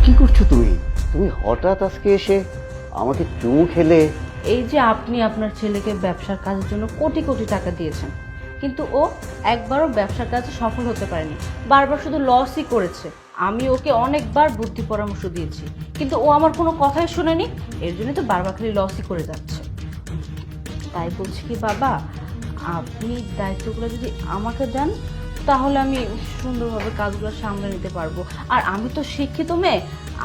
কি করছো তুমি? তুমি হঠাৎ আজকে এসে আমাকে চুমু খেলে। এই যে আপনি আপনার ছেলেকে ব্যবসার কাজের জন্য কোটি কোটি টাকা দিয়েছেন, কিন্তু ও একবারও ব্যবসার কাজে সফল হতে পারেনি, বারবার শুধু লসই করেছে। আমি ওকে অনেকবার বুদ্ধি পরামর্শ দিয়েছি, কিন্তু ও আমার কোনো কথাই শোনেনি। এর জন্য তো বারবার খালি লসই করে যাচ্ছে। তাই বলছি কি বাবা, আপনি দায়িত্বগুলো যদি আমাকে দেন তাহলে আমি সুন্দরভাবে কাজগুলো সামলে নিতে পারবো। আর আমি তো শিক্ষিত মেয়ে,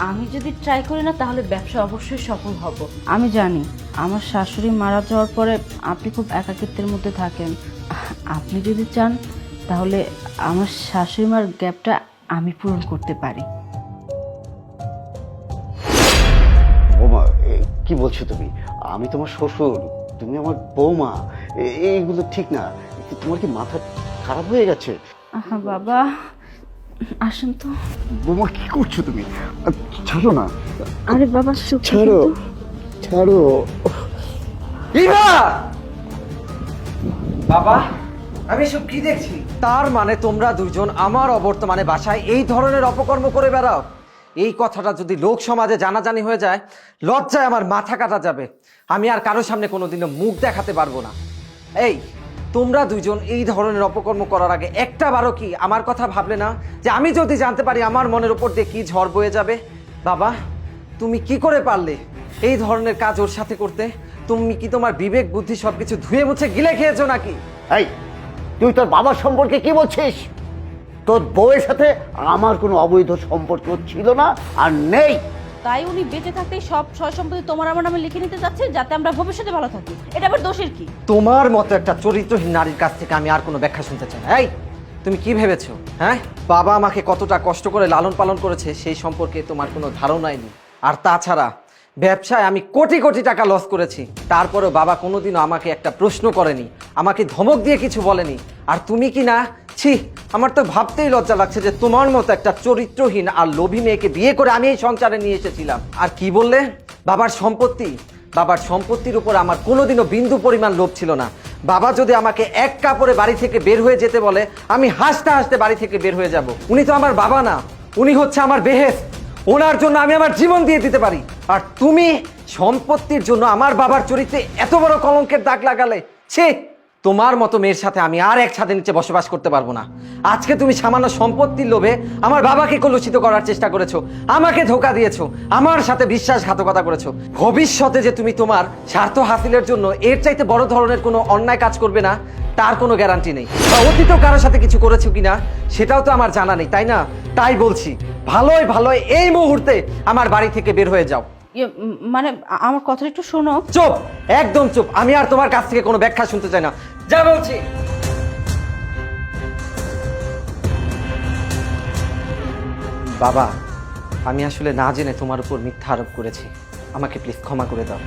আমি যদি ট্রাই করি না তাহলে ব্যবসা অবশ্যই সফল হব। আমি জানি আমার শাশুড়ি মারা যাওয়ার পরে আপনি খুব একাকিত্বের মধ্যে থাকেন। আপনি যদি চান তাহলে আমার শাশুড়ি মার গ্যাপটা আমি পূরণ করতে পারি। বৌমা, কি বলছো তুমি? আমি তোমার শ্বশুর, তুমি আমার বৌমা। এইগুলো ঠিক না। তোমার কি মাথা খারাপ হয়ে গেছে? আহা বাবা, আসেন তো। বৌমা, কি করছো তুমি? ছাড়ো না। আরে বাবা, ছাড়ো, ছাড়ো। ইভা! বাবা, আমি সব কি দেখছি? তার মানে তোমরা দুইজন আমার অবর্তমানে বাসায় এই ধরনের অপকর্ম করে বেড়াও? এই কথাটা যদি লোক সমাজে জানাজানি হয়ে যায়, লজ্জায় আমার মাথা কাটা যাবে। আমি আর কারোর সামনে কোনোদিনও মুখ দেখাতে পারবো না। এই, তোমরা দুইজন এই ধরনের অপকর্ম করার আগে একটা বারও কি আমার কথা ভাবলে না যে আমি যদি জানতে পারি আমার মনের উপর দিয়ে কি ঝড় বয়ে যাবে? বাবা, তুমি কি করে পারলে এই ধরনের কাজ ওর সাথে করতে? তুমি কি তোমার বিবেক বুদ্ধি সবকিছু ধুয়ে মুছে গিলে খেয়েছো নাকি? এই, তুই তোর বাবার সম্পর্কে কি বলছিস? তোর বউয়ের সাথে আমার কোনো অবৈধ সম্পর্ক ছিল না আর নেই। তাই উনি বেঁচে থাকতেই সব সয় সম্পত্তি তোমার আমার নামে লিখে নিতে যাচ্ছে যাতে আমরা ভবিষ্যতে ভালো থাকি। এটা আবার দোষের কি? তোমার মতো একটা চরিত্রহীন নারীর কাছ থেকে আমি আর কোনো ব্যাখ্যা শুনতে চাই না। এই, তুমি কি ভেবেছো? হ্যাঁ, বাবা আমাকে কতটা কষ্ট করে লালন পালন করেছে সেই সম্পর্কে তোমার কোনো ধারণাই নেই। আর তাছাড়া ব্যবসায় আমি কোটি কোটি টাকা লস করেছি, তারপরেও বাবা কোনোদিনও আমাকে একটা প্রশ্ন করেনি, আমাকে ধমক দিয়ে কিছু বলেনি। আর তুমি কি না, ছি, আমার তো ভাবতেই লজ্জা লাগছে যে তোমার মতো একটা চরিত্রহীন আর লোভী মেয়েকে বিয়ে করে আমি এই সংসারে নিয়ে এসেছিলাম। আর কি বললে? বাবার সম্পত্তি? বাবার সম্পত্তির উপর আমার কোনোদিনও বিন্দু পরিমাণ লোভ ছিল না। বাবা যদি আমাকে এক কাপড়ে বাড়ি থেকে বের হয়ে যেতে বলে, আমি হাসতে হাসতে বাড়ি থেকে বের হয়ে যাব। উনি তো আমার বাবা না, উনি হচ্ছে আমার বেহেশত। ওনার জন্য আমি আমার জীবন দিয়ে দিতে পারি। আর তুমি সম্পত্তির জন্য আমার বাবার চরিত্রে এত বড় কলঙ্কের দাগ লাগালে। ছি, তোমার মতো মেয়ের সাথে আমি আর এক ছাদের নিচে বসবাস করতে পারবো না। আজকে তুমি সামান্য সম্পত্তির লোভে আমার বাবাকে কলুষিত করার চেষ্টা করেছো, আমাকে ধোঁকা দিয়েছো, আমার সাথে বিশ্বাসঘাতকতা করেছো। ভবিষ্যতে যে তুমি তোমার স্বার্থ হাসিলের জন্য এর চাইতে বড় ধরনের কোনো অন্যায় কাজ করবে না তার কোনো গ্যারান্টি নেই। বা অতীতেও কারোর সাথে কিছু করেছো কিনা সেটাও তো আমার জানা নেই, তাই না? তাই বলছি, ভালোই ভালোই এই মুহূর্তে আমার বাড়ি থেকে বের হয়ে যাও। মানে আমার কথাটা একটু শোনো। চুপ, একদম চুপ। আমি আর তোমার কাছ থেকে কোনো ব্যাখ্যা শুনতে চাই না, যা বলছি। বাবা, আমি আসলে না জেনে তোমার উপর মিথ্যা আরোপ করেছি, আমাকে প্লিজ ক্ষমা করে দাও।